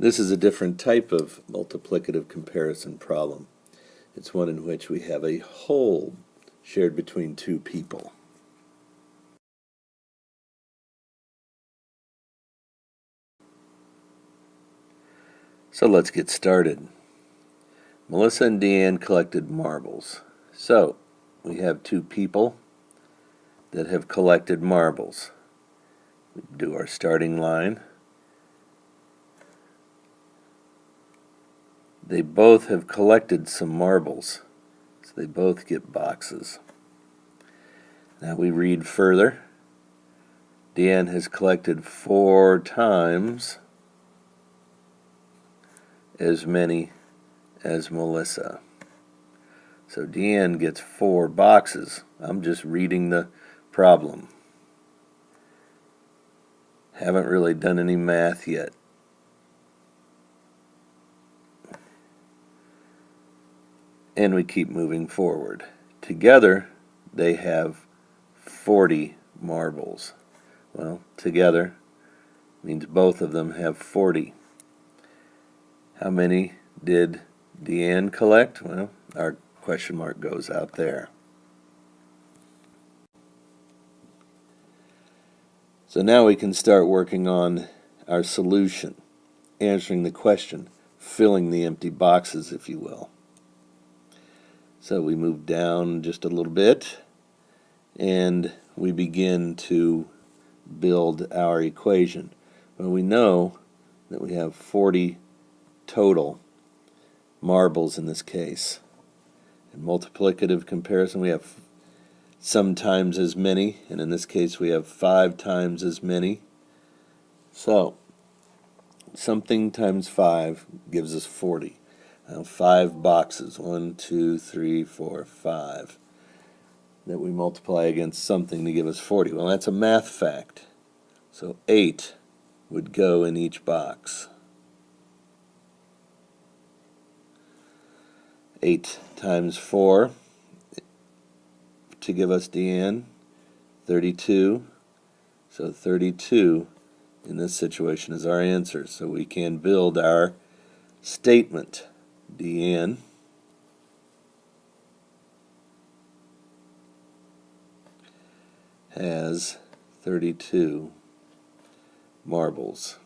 This is a different type of multiplicative comparison problem. It's one in which we have a whole shared between two people. So let's get started. Melissa and Deanne collected marbles. So we have two people that have collected marbles. We do our starting line. They both have collected some marbles, so they both get boxes. Now we read further. Deanne has collected 4 times as many as Melissa. So Deanne gets 4 boxes. I'm just reading the problem. Haven't really done any math yet. And we keep moving forward. Together, they have 40 marbles. Well, together means both of them have 40. How many did Deanne collect? Well, our question mark goes out there. So now we can start working on our solution, answering the question, filling the empty boxes, if you will. So we move down just a little bit, and we begin to build our equation. Well, we know that we have 40 total marbles in this case. In multiplicative comparison, we have sometimes as many, and in this case we have 5 times as many. So something times 5 gives us 40. Now 5 boxes, 1, 2, 3, 4, 5, that we multiply against something to give us 40. Well, that's a math fact. So 8 would go in each box. 8 times 4 to give us Deanne, 32. So 32 in this situation is our answer. So we can build our statement. Deanne has 32 marbles.